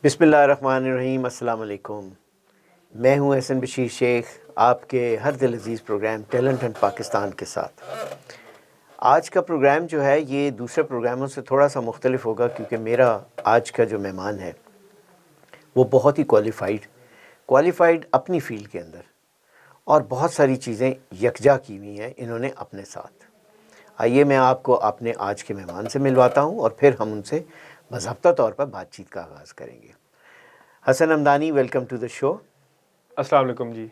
بسم اللہ الرحمن الرحیم. السلام علیکم. میں ہوں احسن بشیر شیخ، آپ کے ہر دل عزیز پروگرام ٹیلنٹ ہنٹ پاکستان کے ساتھ. آج کا پروگرام جو ہے یہ دوسرے پروگراموں سے تھوڑا سا مختلف ہوگا، کیونکہ میرا آج کا جو مہمان ہے وہ بہت ہی کوالیفائڈ اپنی فیلڈ کے اندر، اور بہت ساری چیزیں یکجا کی ہوئی ہیں انہوں نے اپنے ساتھ. آئیے میں آپ کو اپنے آج کے مہمان سے ملواتا ہوں اور پھر ہم ان سے باضابطہ طور پر بات چیت کا آغاز کریں گے. حسن حمدانی، ویلکم ٹو دا شو. السلام علیکم جی.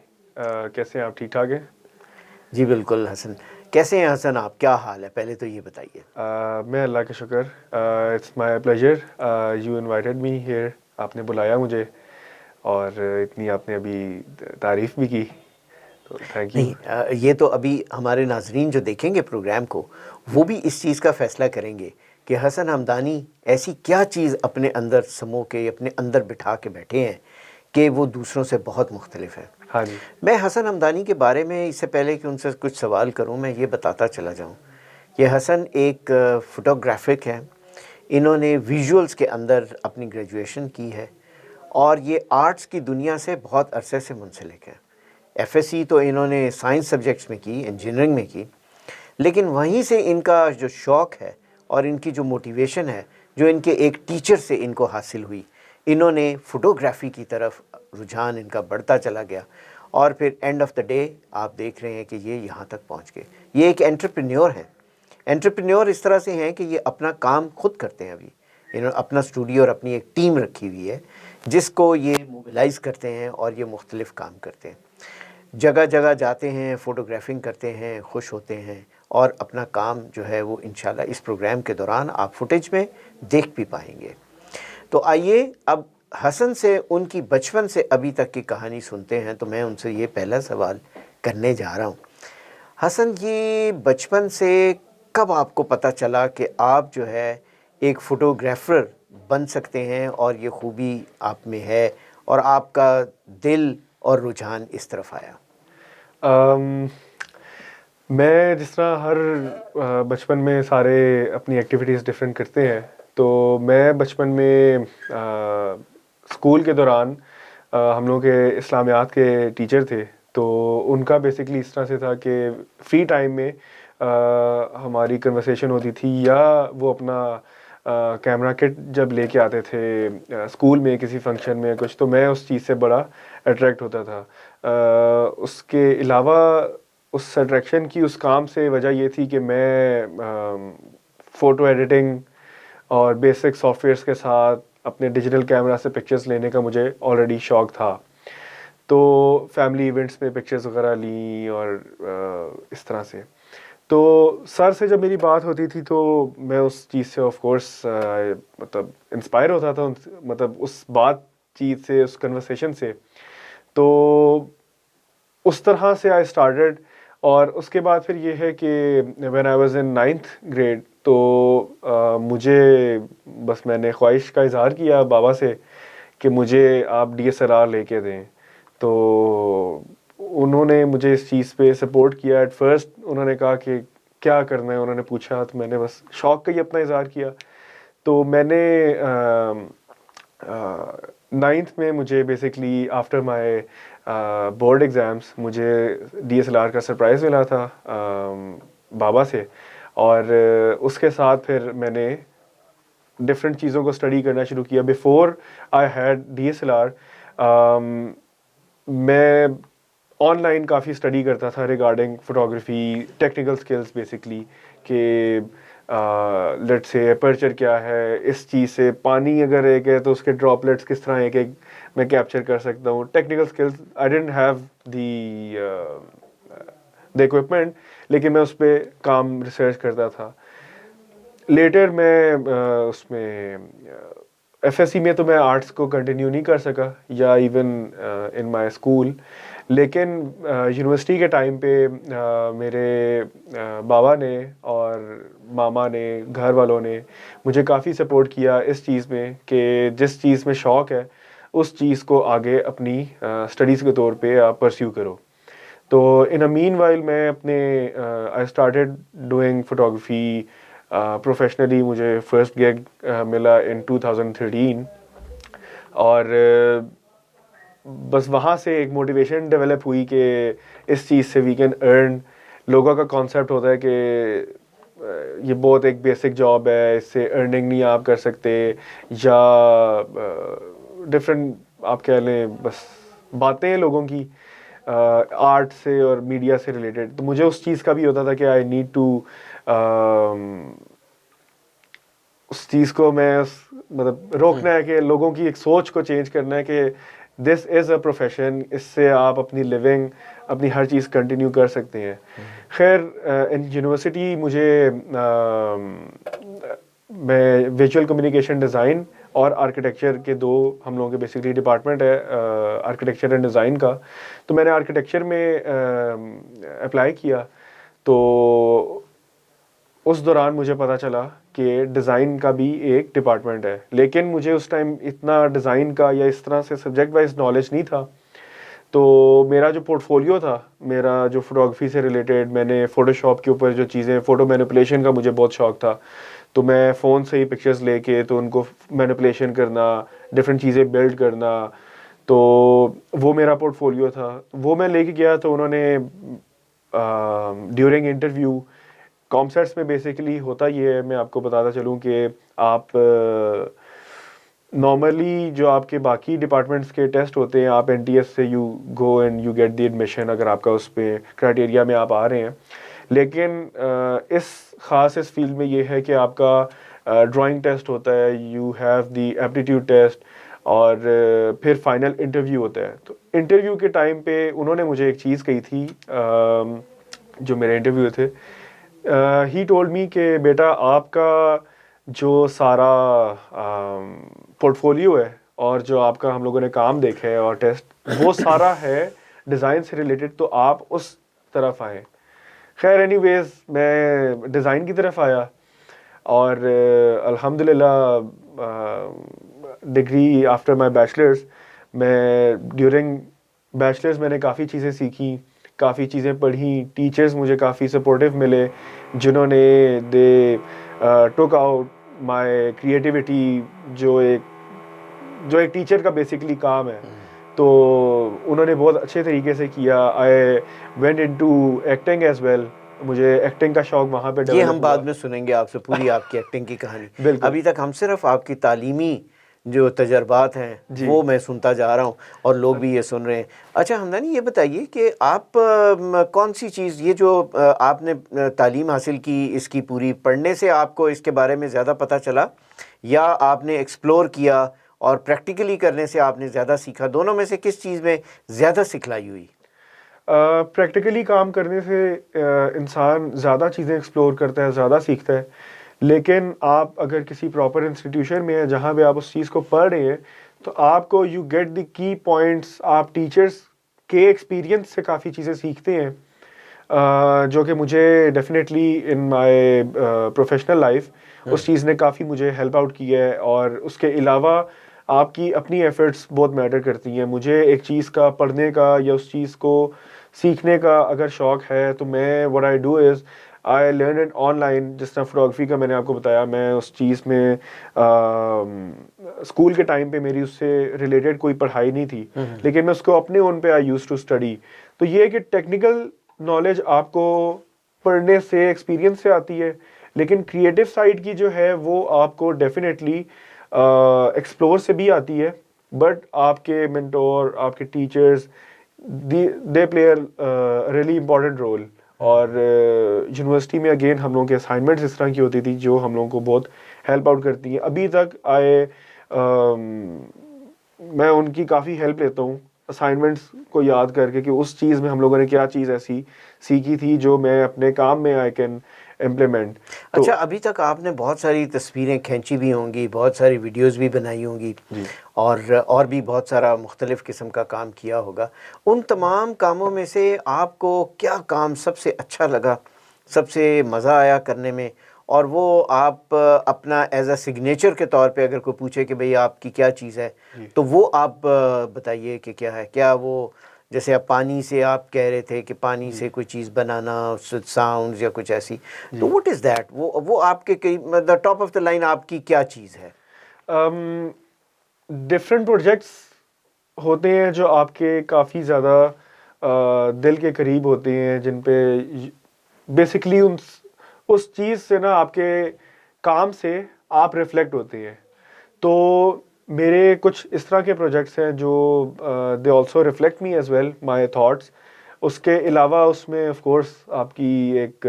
کیسے ہیں آپ؟ ٹھیک ٹھاک ہیں؟ جی بالکل. حسن کیسے ہیں؟ حسن آپ کیا حال ہے؟ پہلے تو یہ بتائیے. میں اللہ کا شکر. It's my pleasure. You invited me here. آپ نے بلایا مجھے اور اتنی آپ نے ابھی تعریف بھی کی، تو تھینک یو. نہیں، یہ تو ابھی ہمارے ناظرین جو دیکھیں گے پروگرام کو وہ بھی اس چیز کا فیصلہ کریں گے کہ حسن حمدانی ایسی کیا چیز اپنے اندر سمو کے اپنے اندر بٹھا کے بیٹھے ہیں کہ وہ دوسروں سے بہت مختلف ہے. ہاں جی. میں حسن حمدانی کے بارے میں اس سے پہلے کہ ان سے کچھ سوال کروں، میں یہ بتاتا چلا جاؤں کہ حسن ایک فوٹوگرافک ہیں. انہوں نے ویژولز کے اندر اپنی گریجویشن کی ہے اور یہ آرٹس کی دنیا سے بہت عرصے سے منسلک ہیں. ایف ایس سی تو انہوں نے سائنس سبجیکٹس میں کی، انجینئرنگ میں کی، لیکن وہیں سے ان کا جو شوق ہے اور ان کی جو موٹیویشن ہے جو ان کے ایک ٹیچر سے ان کو حاصل ہوئی، انہوں نے فوٹوگرافی کی طرف رجحان ان کا بڑھتا چلا گیا اور پھر اینڈ آف دا ڈے آپ دیکھ رہے ہیں کہ یہ یہاں تک پہنچ گئے. یہ ایک انٹرپرینیور ہیں. انٹرپرینیور اس طرح سے ہیں کہ یہ اپنا کام خود کرتے ہیں. ابھی انہوں نے اپنا اسٹوڈیو اور اپنی ایک ٹیم رکھی ہوئی ہے جس کو یہ موبیلائز کرتے ہیں اور یہ مختلف کام کرتے ہیں. جگہ جگہ جاتے ہیں، فوٹوگرافنگ کرتے ہیں، خوش ہوتے ہیں اور اپنا کام جو ہے وہ انشاءاللہ اس پروگرام کے دوران آپ فوٹیج میں دیکھ بھی پائیں گے. تو آئیے اب حسن سے ان کی بچپن سے ابھی تک کی کہانی سنتے ہیں. تو میں ان سے یہ پہلا سوال کرنے جا رہا ہوں. حسن، یہ بچپن سے کب آپ کو پتہ چلا کہ آپ جو ہے ایک فوٹوگرافر بن سکتے ہیں اور یہ خوبی آپ میں ہے اور آپ کا دل اور رجحان اس طرف آیا؟ میں جس طرح ہر بچپن میں سارے اپنی ایکٹیویٹیز ڈفرینٹ کرتے ہیں، تو میں بچپن میں اسکول کے دوران ہم لوگ کے اسلامیات کے ٹیچر تھے، تو ان کا بیسکلی اس طرح سے تھا کہ فری ٹائم میں ہماری کنورسیشن ہوتی تھی، یا وہ اپنا کیمرہ کٹ جب لے کے آتے تھے اسکول میں کسی فنکشن میں کچھ، تو میں اس چیز سے بڑا اٹریکٹ ہوتا تھا. اس کے علاوہ اس اٹریکشن کی اس کام سے وجہ یہ تھی کہ میں فوٹو ایڈیٹنگ اور بیسک سافٹ ویئرس کے ساتھ اپنے ڈیجیٹل کیمرہ سے پکچرز لینے کا مجھے آلریڈی شوق تھا. تو فیملی ایونٹس میں پکچرز وغیرہ لیں اور اس طرح سے. تو سر سے جب میری بات ہوتی تھی تو میں اس چیز سے آف کورس مطلب انسپائر ہوتا تھا، مطلب اس بات چیت سے، اس کنورسیشن سے. تو اس طرح سے آئی اسٹارٹیڈ. اور اس کے بعد پھر یہ ہے کہ when I was in 9th grade, تو مجھے بس میں نے خواہش کا اظہار کیا بابا سے کہ مجھے آپ DSLR لے کے دیں. تو انہوں نے مجھے اس چیز پہ سپورٹ کیا. ایٹ فرسٹ انہوں نے کہا کہ کیا کرنا ہے، انہوں نے پوچھا تو میں نے بس شوق کا ہی اپنا اظہار کیا. تو میں نے 9th میں مجھے basically after my board exams مجھے DSLR کا سرپرائز ملا تھا بابا سے. اور اس کے ساتھ پھر میں نے ڈفرینٹ چیزوں کو اسٹڈی کرنا شروع کیا. بیفور آئی ہیڈ DSLR میں آن لائن کافی اسٹڈی کرتا تھا regarding photography, technical skills basically, کہ لیٹ سے اپرچر کیا ہے، اس چیز سے پانی اگر ایک ہے تو اس کے ڈراپلیٹس کس طرح ایک ایک میں کیپچر کر سکتا ہوں. ٹیکنیکل سکلز آئی ڈidn't ہیو دی اکوپمنٹ، لیکن میں اس پہ کام ریسرچ کرتا تھا. لیٹر میں اس میں ایف ایس سی میں تو میں آرٹس کو کنٹینیو نہیں کر سکا، یا ایون ان مائی اسکول. لیکن یونیورسٹی کے ٹائم پہ میرے بابا نے اور ماما نے، گھر والوں نے مجھے کافی سپورٹ کیا اس چیز میں کہ جس چیز میں شوق ہے اس چیز کو آگے اپنی اسٹڈیز کے طور پہ آپ پرسیو کرو. تو ان اے مین وائل میں اپنے I started doing photography professionally. مجھے فرسٹ گیگ ملا ان 2013. اور بس وہاں سے ایک موٹیویشن ڈیولپ ہوئی کہ اس چیز سے وی کین ارن. لوگوں کا کانسیپٹ ہوتا ہے کہ یہ بہت ایک بیسک جاب ہے, اس سے ارننگ نہیں آپ کر سکتے, یا ڈفرینٹ آپ کہہ لیں بس باتیں لوگوں کی آرٹ سے اور میڈیا سے ریلیٹڈ. تو مجھے اس چیز کا بھی ہوتا تھا کہ آئی نیڈ ٹو اس چیز کو میں مطلب روکنا ہے, کہ لوگوں کی ایک سوچ کو چینج کرنا ہے کہ دس از اے پروفیشن, اس سے آپ اپنی لیونگ اپنی ہر چیز کنٹینیو کر سکتے ہیں. خیر ان یونیورسٹی مجھے میں ویژول کمیونیکیشن ڈیزائن اور آرکیٹیکچر کے دو ہم لوگوں کے بیسکلی ڈپارٹمنٹ ہے آرکیٹیکچر اینڈ ڈیزائن کا. تو میں نے آرکیٹیکچر میں اپلائی کیا, تو اس دوران مجھے پتہ چلا کہ ڈیزائن کا بھی ایک ڈپارٹمنٹ ہے, لیکن مجھے اس ٹائم اتنا ڈیزائن کا یا اس طرح سے سبجیکٹ وائز نالج نہیں تھا. تو میرا جو پورٹ فولیو تھا, میرا جو فوٹوگرافی سے ریلیٹڈ, میں نے فوٹو شاپ کے اوپر جو چیزیں, فوٹو مینیپولیشن کا مجھے بہت شوق تھا, تو میں فون سے ہی پکچرز لے کے تو ان کو مینیپولیشن کرنا, ڈفرینٹ چیزیں بلڈ کرنا, تو وہ میرا پورٹ فولیو تھا. وہ میں لے کے گیا, تو انہوں نے ڈیورنگ انٹرویو کامسیٹس میں بیسیکلی ہوتا یہ ہے, میں آپ کو بتاتا چلوں کہ آپ نارملی جو آپ کے باقی ڈپارٹمنٹس کے ٹیسٹ ہوتے ہیں, آپ این ٹی ایس سے you go and you get the admission اگر آپ کا اس پہ کرائٹیریا میں آپ آ رہے ہیں. لیکن اس فیلڈ میں یہ ہے کہ آپ کا ڈرائنگ ٹیسٹ ہوتا ہے, you have the aptitude test, اور پھر فائنل انٹرویو ہوتا ہے. تو انٹرویو کے ٹائم پہ انہوں نے مجھے ایک چیز کہی تھی, جو میرے انٹرویو تھے, ہی ٹولڈ می کہ بیٹا آپ کا جو سارا پورٹ فولیو ہے اور جو آپ کا ہم لوگوں نے کام دیکھا ہے اور ٹیسٹ, وہ سارا ہے ڈیزائن سے ریلیٹڈ, تو آپ اس طرف آئیں. خیر اینی ویز میں ڈیزائن کی طرف آیا, اور الحمدللہ ڈگری آفٹر مائی بیچلرز, میں ڈیورنگ بیچلرز میں نے کافی چیزیں سیکھیں, کافی چیزیں پڑھیں. ٹیچرز مجھے کافی سپورٹیو ملے, جنہوں نے دے ٹوک آؤٹ مائی کریٹیوٹی, جو ایک ٹیچر کا بیسکلی کام ہے, تو انہوں نے بہت اچھے طریقے سے کیا. I went into acting as well, مجھے ایکٹنگ کا شوق وہاں پہ یہ ڈیولپ ہم بعد میں سنیں گے آپ سے پوری آپ کی ایکٹنگ کی کہانی. بالکل. ابھی تک ہم صرف آپ کی تعلیمی جو تجربات ہیں وہ میں سنتا جا رہا ہوں, اور لوگ بھی یہ سن رہے ہیں. اچھا ہمدانی, یہ بتائیے کہ آپ کون سی چیز, یہ جو آپ نے تعلیم حاصل کی, اس کی پوری پڑھنے سے آپ کو اس کے بارے میں زیادہ پتہ چلا, یا آپ نے ایکسپلور کیا اور پریکٹیکلی کرنے سے آپ نے زیادہ سیکھا؟ دونوں میں سے کس چیز میں زیادہ سکھلائی ہوئی؟ پریکٹیکلی کام کرنے سے انسان زیادہ چیزیں ایکسپلور کرتا ہے, زیادہ سیکھتا ہے. لیکن آپ اگر کسی پراپر انسٹیٹیوشن میں ہیں جہاں پہ آپ اس چیز کو پڑھ رہے ہیں, تو آپ کو یو گیٹ دی کی پوائنٹس, آپ ٹیچرس کے ایکسپیرینس سے کافی چیزیں سیکھتے ہیں, جو کہ مجھے definitely in my professional life اس چیز نے کافی مجھے ہیلپ آؤٹ کیا ہے. اور اس کے علاوہ آپ کی اپنی ایفرٹس بہت میٹر کرتی ہیں. مجھے ایک چیز کا پڑھنے کا یا اس چیز کو سیکھنے کا اگر شوق ہے, تو میں what I do is I learn it online. جس طرح فوٹوگرافی کا میں نے آپ کو بتایا, میں اس چیز میں اسکول کے ٹائم پہ میری اس سے ریلیٹڈ کوئی پڑھائی نہیں تھی, لیکن میں اس کو اپنے اون پہ I used to study. تو یہ کہ ٹیکنیکل نالج آپ کو پڑھنے سے, ایکسپیرینس سے آتی ہے, لیکن کریٹو سائڈ کی جو ہے وہ آپ کو ڈیفینیٹلی ایکسپلور سے بھی آتی ہے. بٹ آپ کے مینٹور, آپ کے ٹیچرز, دے پلے ریئلی امپورٹنٹ رول. اور یونیورسٹی میں اگین ہم لوگوں کے اسائنمنٹس اس طرح کی ہوتی تھی جو ہم لوگوں کو بہت ہیلپ آؤٹ کرتی ہیں. ابھی تک میں ان کی کافی ہیلپ لیتا ہوں اسائنمنٹس کو یاد کر کے, کہ اس چیز میں ہم لوگوں نے کیا چیز ایسی سیکھی تھی جو میں اپنے کام میں آئی کین امپلیمنٹ. اچھا, ابھی تک آپ نے بہت ساری تصویریں کھینچی بھی ہوں گی, بہت ساری ویڈیوز بھی بنائی ہوں گی, اور بھی بہت سارا مختلف قسم کا کام کیا ہوگا. ان تمام کاموں میں سے آپ کو کیا کام سب سے اچھا لگا, سب سے مزہ آیا کرنے میں, اور وہ آپ اپنا ایز اے سگنیچر کے طور پہ اگر کوئی پوچھے کہ بھئی آپ کی کیا چیز ہے, تو وہ آپ بتائیے کہ کیا ہے؟ کیا وہ جیسے اب پانی سے آپ کہہ رہے تھے کہ پانی سے کوئی چیز بنانا, ساؤنڈز یا کچھ ایسی, تو وٹ از دیٹ, وہ آپ کے ٹاپ آف دا لائن آپ کی کیا چیز ہے؟ ڈفرینٹ پروجیکٹس ہوتے ہیں جو آپ کے کافی زیادہ دل کے قریب ہوتے ہیں، جن پہ بیسکلی اس چیز سے نا آپ کے کام سے آپ ریفلیکٹ ہوتے ہیں. تو میرے کچھ اس طرح کے پروجیکٹس ہیں جو they also reflect me as well my thoughts. اس کے علاوہ اس میں آف کورس آپ کی ایک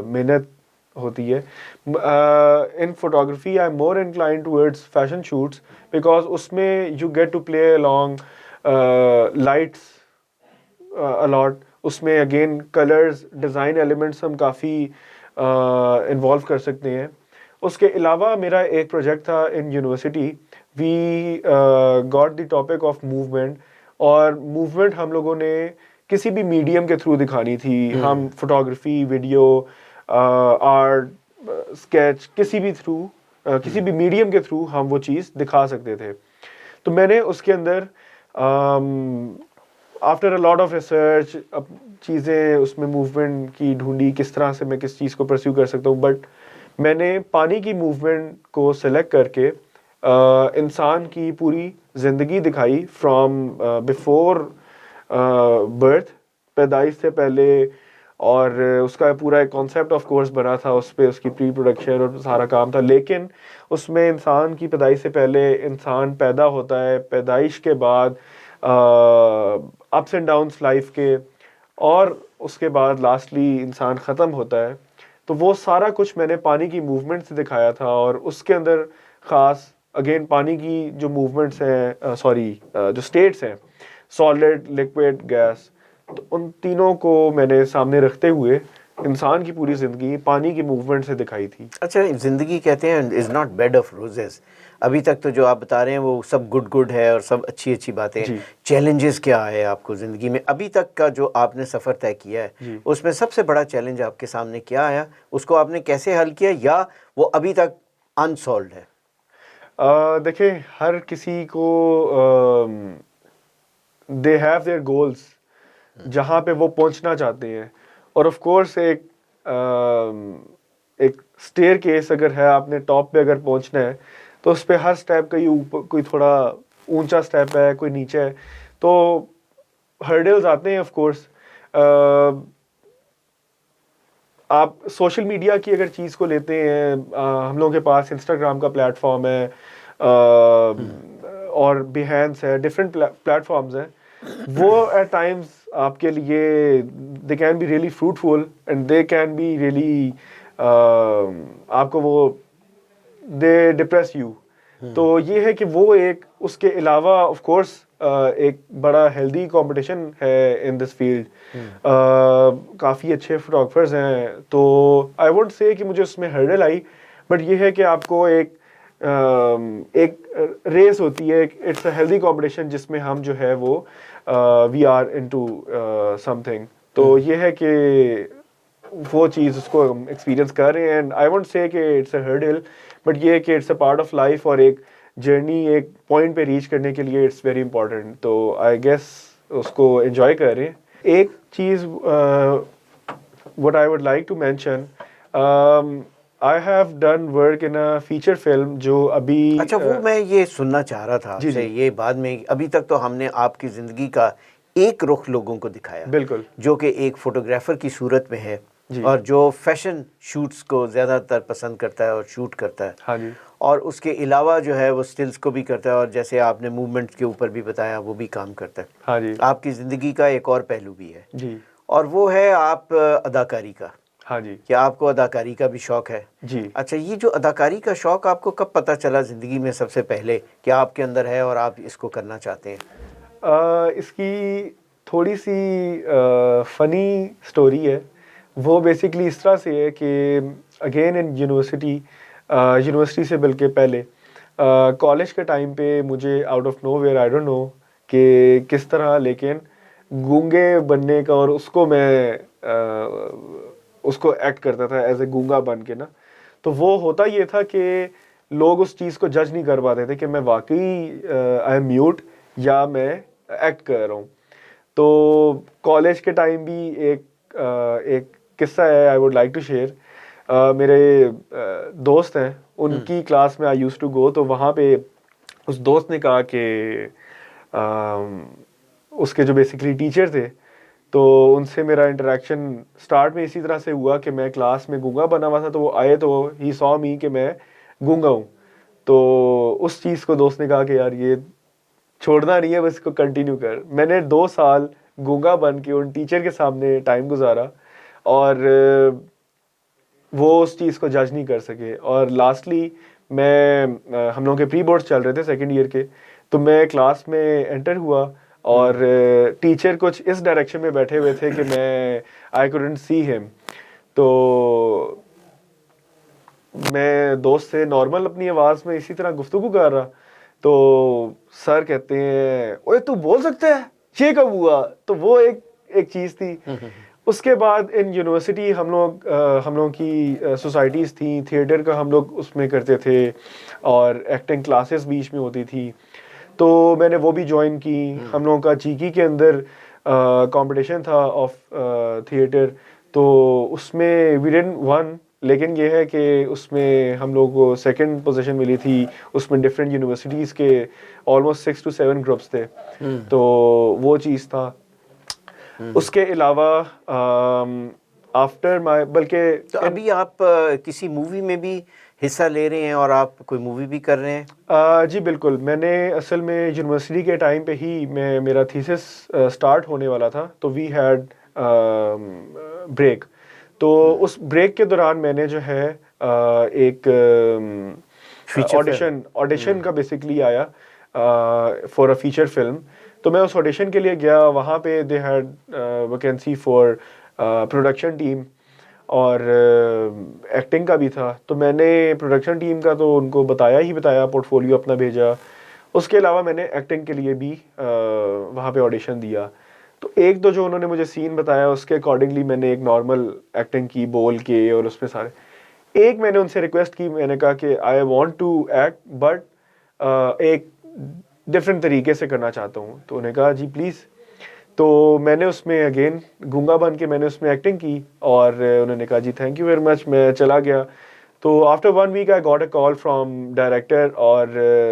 محنت ہوتی ہے. In photography I am more inclined towards fashion shoots because اس میں you get to play along lights a lot. اس میں اگین کلرز ڈیزائن ایلیمنٹس ہم کافی انوالو کر سکتے ہیں. اس کے علاوہ میرا ایک پروجیکٹ تھا in university, we got the topic of movement, اور موومنٹ ہم لوگوں نے کسی بھی میڈیم کے تھرو دکھانی تھی. ہم فوٹوگرافی، ویڈیو، آرٹ، اسکیچ، کسی بھی میڈیم کے تھرو ہم وہ چیز دکھا سکتے تھے. تو میں نے اس کے اندر after a lot of research چیزیں اس میں موومنٹ کی ڈھونڈی، کس طرح سے میں کس چیز کو پرسیو کر سکتا ہوں. بٹ میں نے پانی کی موومنٹ کو سلیکٹ کر کے انسان کی پوری زندگی دکھائی فرام بیفور برتھ، پیدائش سے پہلے، اور اس کا پورا ایک کانسیپٹ آف کورس بنا تھا اس پہ، اس کی پری پروڈکشن اور سارا کام تھا. لیکن اس میں انسان کی پیدائش سے پہلے انسان پیدا ہوتا ہے، پیدائش کے بعد اپس اینڈ ڈاؤنس لائف کے، اور اس کے بعد لاسٹلی انسان ختم ہوتا ہے. تو وہ سارا کچھ میں نے پانی کی موومنٹ سے دکھایا تھا. اور اس کے اندر خاص اگین پانی کی جو موومنٹس ہیں، جو اسٹیٹس ہیں، سالڈ، لکوڈ، گیس، تو ان تینوں کو میں نے سامنے رکھتے ہوئے انسان کی پوری زندگی پانی کی موومنٹ سے دکھائی تھی. اچھا، زندگی کہتے ہیں is not bad of roses. ابھی تک تو جو آپ بتا رہے ہیں وہ سب گڈ ہے اور سب اچھی باتیں. جی. چیلنجز کیا آئے آپ کو زندگی میں ابھی تک کا جو آپ نے سفر طے کیا ہے؟ جی. اس میں سب سے بڑا چیلنج آپ کے سامنے کیا آیا؟ اس کو آپ نے کیسے حل کیا، یا وہ ابھی تک انسالوڈ ہے؟ دیکھیں، ہر کسی کو دے ہیو دیئر گولز جہاں پہ وہ پہنچنا چاہتے ہیں. اور آف کورس ایک اسٹیئر کیس اگر ہے، آپ نے ٹاپ پہ اگر پہنچنا ہے تو اس پہ ہر اسٹیپ کوئی تھوڑا اونچا اسٹیپ ہے، کوئی نیچے ہے، تو ہرڈلز آتے ہیں. آف کورس آپ سوشل میڈیا کی اگر چیز کو لیتے ہیں، ہم لوگوں کے پاس انسٹاگرام کا پلیٹ فارم ہے، اور بیہینس ہے، ڈفرینٹ پلیٹ فارمز ہیں. وہ ایٹ ٹائمز آپ کے لیے they can be really fruitful and they can be really آپ کو وہ دے ڈپریس یو. تو یہ ہے کہ وہ ایک، اس کے علاوہ آف کورس ایک بڑا ہیلدی کمپٹیشن ہے ان دس فیلڈ. کافی اچھے فوٹوگرافرز ہیں. تو آئی وونٹ سے کہ مجھے اس میں ہرڈل آئی، بٹ یہ ہے کہ آپ کو ایک ریس ہوتی ہے، اٹس اے ہیلدی کمپٹیشن جس میں ہم جو ہے وہ we are into something. تو یہ ہے کہ وہ چیز اس کو ہم ایکسپیرینس کر رہے ہیں. اینڈ آئی وونٹ سے کہ اٹس اے ہرڈل، بٹ یہ ہے کہ it's a part of life, اور ایک جرنی ایک پوائنٹ پہ ریچ کرنے کے لیے اٹس ویری امپورٹنٹ. تو آئی گیس اس کو انجوائے کر رہے ہیں. ایک چیز what I would like to mention, I have done work in a feature film جو ابھی اچھا، وہ میں یہ سننا چاہ رہا تھا آپ سے. یہ بعد میں، ابھی تک تو ہم نے آپ کی زندگی کا ایک رخ لوگوں کو دکھایا، بالکل، جو کہ ایک فوٹوگرافر کی صورت میں ہے، اور جو فیشن شوٹس کو زیادہ تر پسند کرتا ہے اور شوٹ کرتا ہے. ہاں جی. اور اس کے علاوہ جو ہے وہ سٹلز کو بھی کرتا ہے، اور جیسے آپ نے موومنٹس کے اوپر بھی بتایا وہ بھی کام کرتا ہے. ہاں جی. آپ کی زندگی کا ایک اور پہلو بھی ہے، جی، اور وہ ہے آپ اداکاری کا. ہاں جی. کہ آپ کو اداکاری کا بھی شوق ہے. جی. اچھا، یہ جو اداکاری کا شوق آپ کو کب پتہ چلا زندگی میں سب سے پہلے کہ آپ کے اندر ہے اور آپ اس کو کرنا چاہتے ہیں؟ اس کی تھوڑی سی فنی سٹوری ہے. وہ بیسکلی اس طرح سے ہے کہ اگین ان یونیورسٹی سے بلکہ پہلے کالج کے ٹائم پہ مجھے out of nowhere, I don't know کہ کس طرح، لیکن گونگے بننے کا، اور اس کو میں اس کو ایکٹ کرتا تھا ایز اے گونگا بن کے نا. تو وہ ہوتا یہ تھا کہ لوگ اس چیز کو جج نہیں کر پاتے تھے کہ میں واقعی آئی ایم میوٹ یا میں ایکٹ کر رہا ہوں. تو کالج کے ٹائم بھی ایک قصہ ہے، I would like to share. میرے دوست ہیں، ان کی کلاس میں آئی یوز ٹو گو. تو وہاں پہ اس دوست نے کہا کہ اس کے جو بیسکلی ٹیچر تھے تو ان سے میرا انٹریکشن سٹارٹ میں اسی طرح سے ہوا کہ میں کلاس میں گونگا بنا ہوا تھا، تو وہ آئے تو ہی سو می کہ میں گونگا ہوں. تو اس چیز کو دوست نے کہا کہ یار یہ چھوڑنا نہیں ہے، بس اس کو کنٹینیو کر. میں نے 2 سال گونگا بن کے ان ٹیچر کے سامنے ٹائم گزارا اور وہ اس چیز کو جج نہیں کر سکے. اور لاسٹلی میں ہم لوگوں کے پری بورڈز چل رہے تھے سیکنڈ ایئر کے، تو میں کلاس میں انٹر ہوا اور ٹیچر کچھ اس ڈائریکشن میں بیٹھے ہوئے تھے کہ میں آئی کوڈنٹ سی ہم. تو میں دوست سے نارمل اپنی آواز میں اسی طرح گفتگو کر رہا، تو سر کہتے ہیں اوے تو بول سکتا ہے، یہ کب ہوا؟ تو وہ ایک چیز تھی. اس کے بعد ان یونیورسٹی ہم لوگوں کی سوسائٹیز تھیں، تھیٹر کا ہم لوگ اس میں کرتے تھے اور ایکٹنگ کلاسز بیچ میں ہوتی تھی، تو میں نے وہ بھی جوائن کی. ہم لوگوں کا چیکی کے اندر کمپٹیشن تھا آف تھیٹر، تو اس میں وی ڈیڈنٹ ون، لیکن یہ ہے کہ اس میں ہم لوگوں کو سیکنڈ پوزیشن ملی تھی. اس میں ڈفرینٹ یونیورسٹیز کے آلموسٹ 6 to 7 گروپس تھے، تو وہ چیز تھا. اس کے علاوہ آفٹر مائی، بلکہ تو ابھی آپ کسی مووی میں بھی حصہ لے رہے ہیں اور آپ کوئی مووی بھی کر رہے ہیں؟ جی بالکل. میں نے اصل میں یونیورسٹی کے ٹائم پہ ہی میرا تھیسس سٹارٹ ہونے والا تھا، تو وی ہیڈ بریک. تو اس بریک کے دوران میں نے جو ہے ایک آڈیشن کا بیسکلی آیا فار اے فیچر فلم. تو میں اس آڈیشن کے لیے گیا، وہاں پہ they had vacancy for production team اور ایکٹنگ کا بھی تھا. تو میں نے پروڈکشن ٹیم کا تو ان کو بتایا پورٹ فولیو اپنا بھیجا. اس کے علاوہ میں نے ایکٹنگ کے لیے بھی وہاں پہ آڈیشن دیا. تو ایک دو جو انہوں نے مجھے سین بتایا اس کے اکارڈنگلی میں نے ایک نارمل ایکٹنگ کی بول کے، اور اس میں سارے ایک میں نے ان سے ریکویسٹ کی، میں نے کہا کہ I want to act but ایک ڈفرینٹ طریقے سے کرنا چاہتا ہوں. تو انہوں نے کہا جی پلیز. تو میں نے اس میں اگین گونگا بن کے میں نے اس میں ایکٹنگ کی، اور انہوں نے کہا جی تھینک یو ویری مچ. میں چلا گیا. تو after 1 week I got a call from director, اور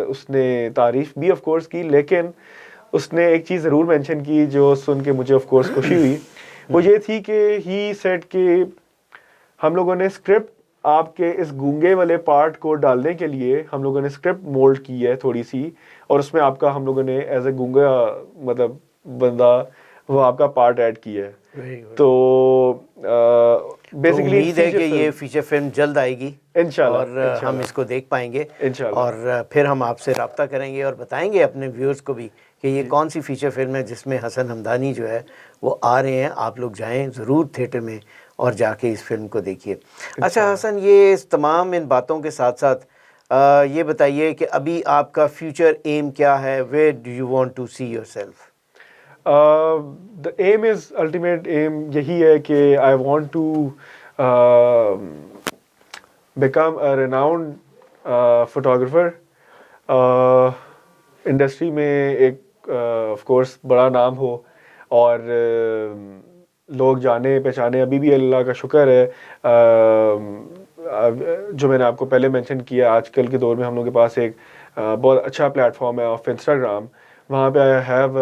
اس نے تعریف بھی آف کورس کی، لیکن اس نے ایک چیز ضرور مینشن کی جو سن کے مجھے آف کورس خوشی ہوئی. وہ یہ تھی کہ ہی سیڈ کہ ہم لوگوں نے اسکرپٹ آپ کے اس گونگے والے پارٹ کو ڈالنے کے لیے ہم لوگوں نے اسکرپٹ مولڈ کی ہے تھوڑی سی، اور اس میں آپ کا ہم لوگوں نے ایز اے گونگا مطلب بندہ وہ آپ کا پارٹ ایڈ کیا ہے. تو بیسکلی امید ہے کہ یہ فیچر فلم جلد آئے گی انشاءاللہ، اور ہم اس کو دیکھ پائیں گے انشاءاللہ. اور پھر ہم آپ سے رابطہ کریں گے اور بتائیں گے اپنے ویورز کو بھی کہ یہ کون سی فیچر فلم ہے جس میں حسن حمدانی جو ہے وہ آ رہے ہیں. آپ لوگ جائیں ضرور تھیٹر میں اور جا کے اس فلم کو دیکھیے. اچھا حسن، یہ تمام ان باتوں کے ساتھ ساتھ یہ بتائیے کہ ابھی آپ کا فیوچر ایم کیا ہے؟ Where do you want to see yourself? The aim is ultimate aim یہی ہے کہ I want to become a renowned photographer. Industry میں ایک آف کورس بڑا نام ہو اور لوگ جانے پہچانے. ابھی بھی اللہ کا شکر ہے جو میں نے آپ کو پہلے مینشن کیا، آج کل کے دور میں ہم لوگوں کے پاس ایک بہت اچھا پلیٹ فارم ہے آف انسٹاگرام. وہاں پہ I have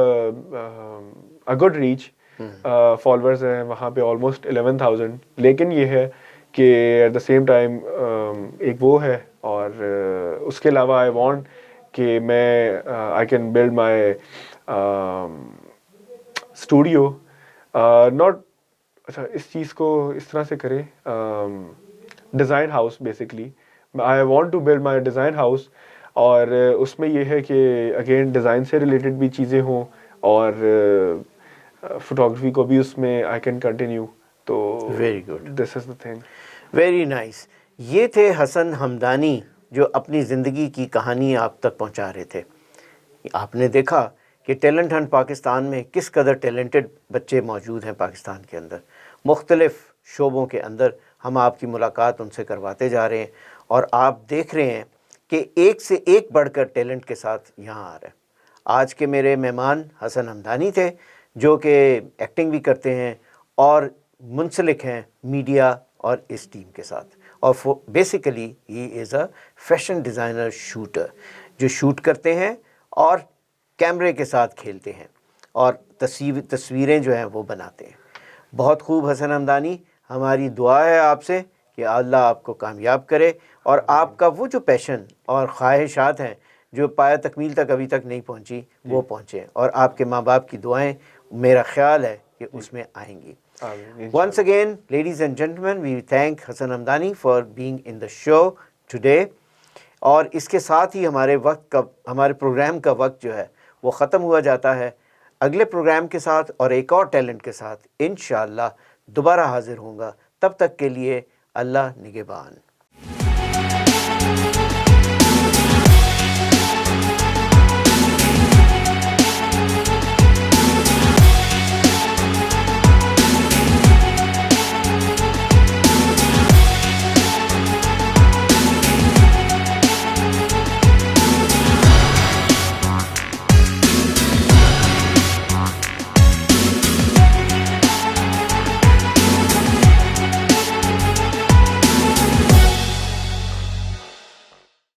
a good reach, followers ہیں وہاں پہ آلموسٹ 11,000. لیکن یہ ہے کہ ایٹ دا سیم ٹائم ایک وہ ہے، اور اس کے علاوہ آئی وانٹ کہ میں I can build my studio. Not اچھا اس چیز کو اس طرح سے کرے design house. Basically I want to build my design house, اور اس میں یہ ہے کہ اگین ڈیزائن سے ریلیٹڈ بھی چیزیں ہوں اور فوٹوگرافی کو بھی اس میں آئی کین کنٹینیو. تو very good, this is the thing. Very nice. یہ تھے حسن حمدانی جو اپنی زندگی کی کہانی آپ تک پہنچا رہے تھے. آپ نے دیکھا کہ ٹیلنٹ ہنٹ پاکستان میں کس قدر ٹیلنٹڈ بچے موجود ہیں پاکستان کے اندر. مختلف شعبوں کے اندر ہم آپ کی ملاقات ان سے کرواتے جا رہے ہیں، اور آپ دیکھ رہے ہیں کہ ایک سے ایک بڑھ کر ٹیلنٹ کے ساتھ یہاں آ رہا ہے. آج کے میرے مہمان حسن حمدانی تھے جو کہ ایکٹنگ بھی کرتے ہیں اور منسلک ہیں میڈیا اور اس ٹیم کے ساتھ، اور basically he is a fashion designer shooter. جو شوٹ کرتے ہیں اور کیمرے کے ساتھ کھیلتے ہیں اور تصویریں جو ہیں وہ بناتے ہیں. بہت خوب حسن حمدانی، ہماری دعا ہے آپ سے کہ اللہ آپ کو کامیاب کرے اور آپ کا وہ جو پیشن اور خواہشات ہیں جو پایہ تکمیل تک ابھی تک نہیں پہنچی وہ پہنچے، اور آپ کے ماں باپ کی دعائیں میرا خیال ہے کہ اس میں آئیں گی. Once again, ladies and gentlemen, we thank Hasan Hamdani for being in the show today. اور اس کے ساتھ ہی ہمارے پروگرام کا وقت جو ہے وہ ختم ہوا جاتا ہے. اگلے پروگرام کے ساتھ اور ایک اور ٹیلنٹ کے ساتھ انشاءاللہ دوبارہ حاضر ہوں گا. تب تک کے لیے اللہ نگہبان.